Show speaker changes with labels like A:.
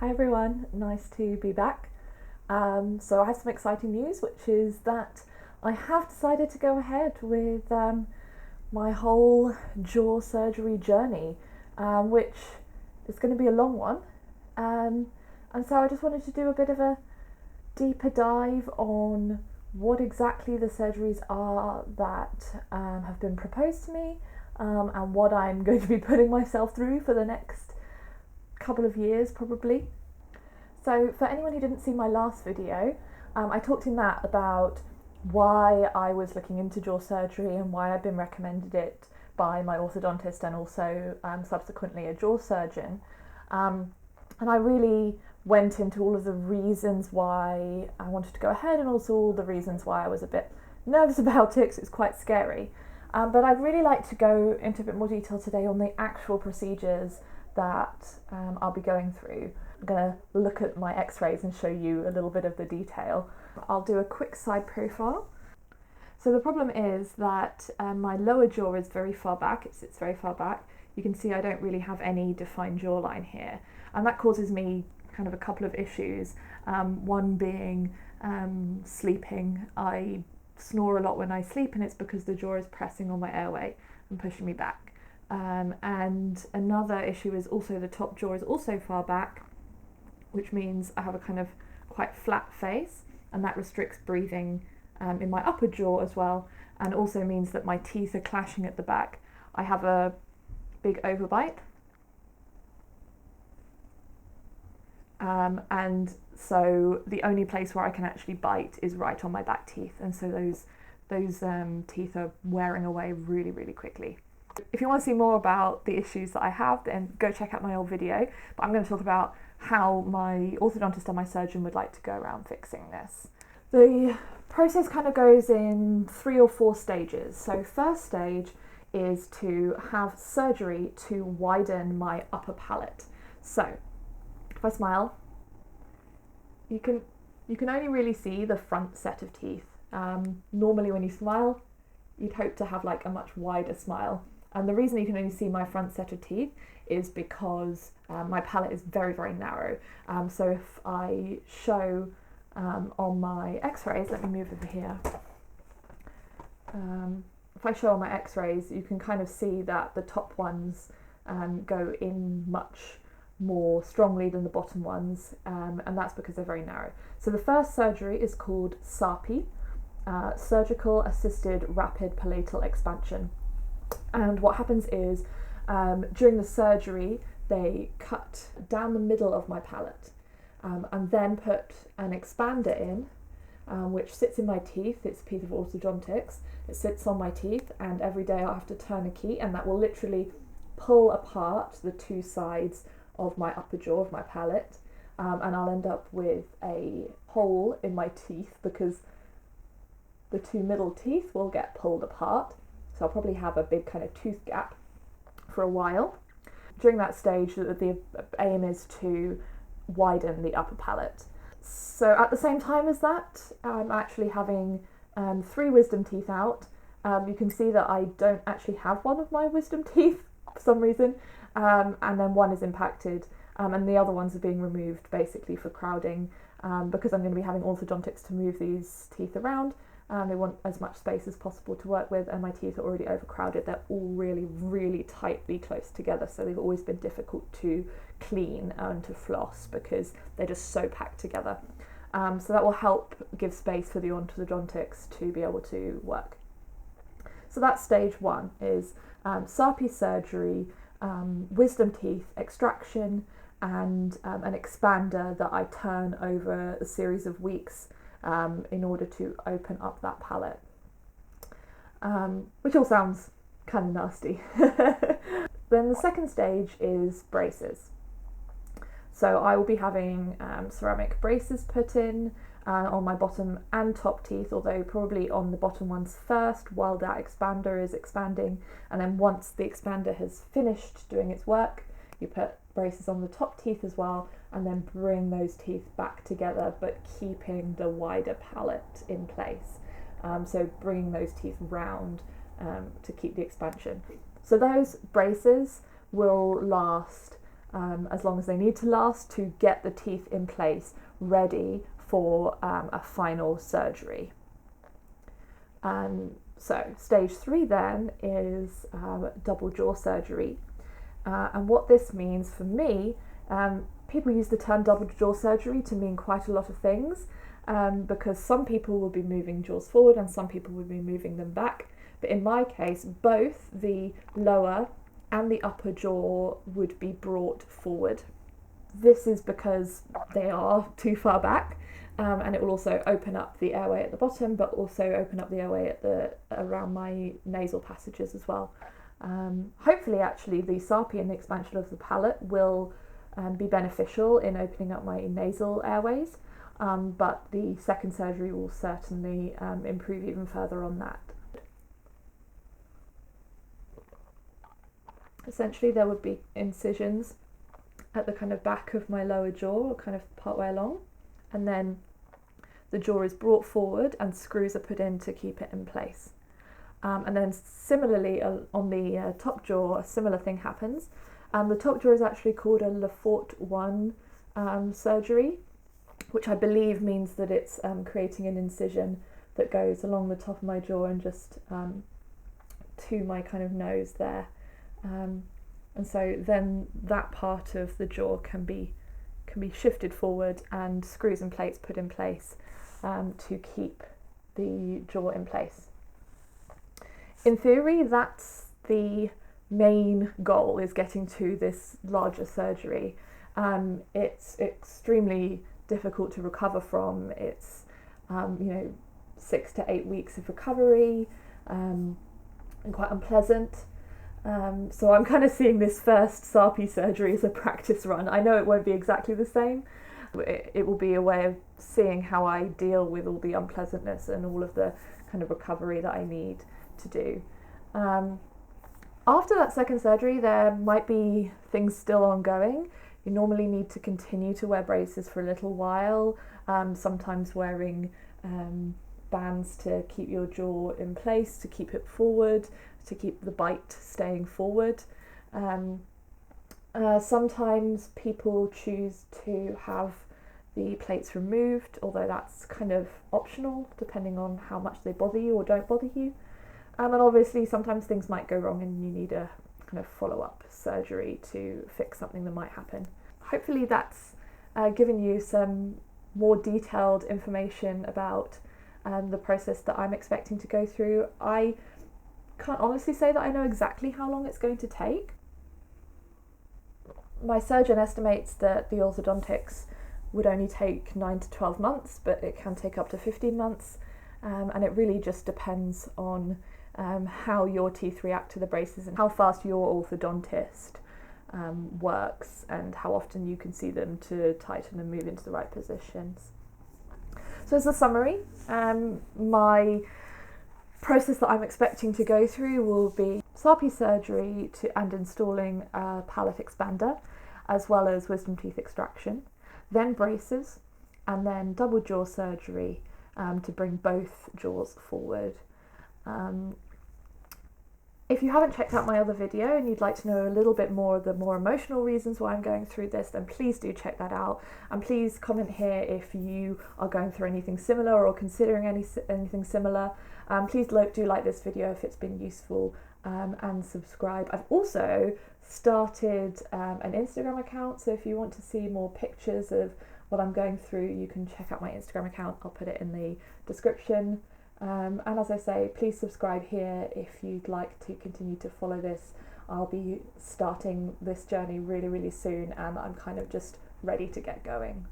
A: Hi everyone, nice to be back. So I have some exciting news, which is that I have decided to go ahead with my whole jaw surgery journey, which is going to be a long one. And so I just wanted to do a bit of a deeper dive on what exactly the surgeries are that have been proposed to me, and what I'm going to be putting myself through for the next couple of years probably. So for anyone who didn't see my last video, I talked in that about why I was looking into jaw surgery and why I've been recommended it by my orthodontist and also subsequently a jaw surgeon. And I really went into all of the reasons why I wanted to go ahead and also all the reasons why I was a bit nervous about it because it's quite scary. But I'd really like to go into a bit more detail today on the actual procedures that I'll be going through. I'm going to look at my x-rays and show you a little bit of the detail. I'll do a quick side profile. So the problem is that my lower jaw is very far back, it sits very far back. You can see I don't really have any defined jawline here, and that causes me kind of a couple of issues. One being sleeping. I snore a lot when I sleep, and it's because the jaw is pressing on my airway and pushing me back. And another issue is also the top jaw is also far back, which means I have a kind of quite flat face, and that restricts breathing in my upper jaw as well, and also means that my teeth are clashing at the back. I have a big overbite, and so the only place where I can actually bite is right on my back teeth, and so those teeth are wearing away really, really quickly. If you want to see more about the issues that I have, then go check out my old video, but I'm going to talk about how my orthodontist and my surgeon would like to go around fixing this. The process kind of goes in 3 or 4 stages. So first stage is to have surgery to widen my upper palate. So if I smile, you can only really see the front set of teeth. Normally when you smile, you'd hope to have like a much wider smile. And the reason you can only see my front set of teeth is because my palate is very, very narrow. So if I show on my x-rays, let me move over here. If I show on my x-rays, you can kind of see that the top ones go in much more strongly than the bottom ones, and that's because they're very narrow. So the first surgery is called SAPI, Surgical Assisted Rapid Palatal Expansion. And what happens is during the surgery, they cut down the middle of my palate and then put an expander in, which sits in my teeth. It's a piece of orthodontics. It sits on my teeth, and every day I have to turn a key, and that will literally pull apart the 2 sides of my upper jaw, of my palate, and I'll end up with a hole in my teeth because the 2 middle teeth will get pulled apart. So I'll probably have a big kind of tooth gap for a while. During that stage, the aim is to widen the upper palate. So at the same time as that, I'm actually having 3 wisdom teeth out. You can see that I don't actually have one of my wisdom teeth for some reason, and then one is impacted, and the other ones are being removed basically for crowding, because I'm going to be having orthodontics to move these teeth around. They want as much space as possible to work with, and my teeth are already overcrowded. They're all really, really tightly close together, so they've always been difficult to clean and to floss because they're just so packed together. So that will help give space for the orthodontics to be able to work. So that's stage 1 is SAPI surgery, wisdom teeth extraction, and an expander that I turn over a series of weeks in order to open up that palate, which all sounds kind of nasty. Then the second stage is braces. So I will be having ceramic braces put in on my bottom and top teeth, although probably on the bottom ones first while that expander is expanding, and then once the expander has finished doing its work, you put braces on the top teeth as well, and then bring those teeth back together but keeping the wider palate in place. So bringing those teeth round to keep the expansion. So those braces will last as long as they need to last to get the teeth in place ready for a final surgery. So stage 3 then is double jaw surgery. And what this means for me, people use the term double jaw surgery to mean quite a lot of things, because some people will be moving jaws forward and some people will be moving them back. But in my case, both the lower and the upper jaw would be brought forward. This is because they are too far back, and it will also open up the airway at the bottom, but also open up the airway at around my nasal passages as well. Hopefully, actually, the SARPI and the expansion of the palate will be beneficial in opening up my nasal airways, but the second surgery will certainly improve even further on that. Essentially, there would be incisions at the kind of back of my lower jaw, kind of partway along, and then the jaw is brought forward and screws are put in to keep it in place. And then similarly on the top jaw, a similar thing happens. The top jaw is actually called a Lefort 1 surgery, which I believe means that it's creating an incision that goes along the top of my jaw and just to my kind of nose there. And so then that part of the jaw can be shifted forward and screws and plates put in place to keep the jaw in place. In theory, that's the main goal, is getting to this larger surgery. It's extremely difficult to recover from. It's 6 to 8 weeks of recovery, and quite unpleasant. So I'm kind of seeing this first SARPI surgery as a practice run. I know it won't be exactly the same. It will be a way of seeing how I deal with all the unpleasantness and all of the kind of recovery that I need to do. After that second surgery, there might be things still ongoing. You normally need to continue to wear braces for a little while, sometimes wearing bands to keep your jaw in place, to keep it forward, to keep the bite staying forward. Sometimes people choose to have the plates removed, although that's kind of optional depending on how much they bother you or don't bother you. And obviously sometimes things might go wrong and you need a kind of follow-up surgery to fix something that might happen. Hopefully that's given you some more detailed information about the process that I'm expecting to go through. I can't honestly say that I know exactly how long it's going to take. My surgeon estimates that the orthodontics would only take 9 to 12 months, but it can take up to 15 months. And it really just depends on how your teeth react to the braces and how fast your orthodontist works and how often you can see them to tighten and move into the right positions. So as a summary, my process that I'm expecting to go through will be SARPI surgery and installing a palate expander, as well as wisdom teeth extraction, then braces, and then double jaw surgery to bring both jaws forward. If you haven't checked out my other video and you'd like to know a little bit more of the more emotional reasons why I'm going through this, then please do check that out. And please comment here if you are going through anything similar or considering anything similar. Please do like this video if it's been useful, and subscribe. I've also started an Instagram account, so if you want to see more pictures of what I'm going through, you can check out my Instagram account. I'll put it in the description. And as I say, please subscribe here if you'd like to continue to follow this. I'll be starting this journey really, really soon, and I'm kind of just ready to get going.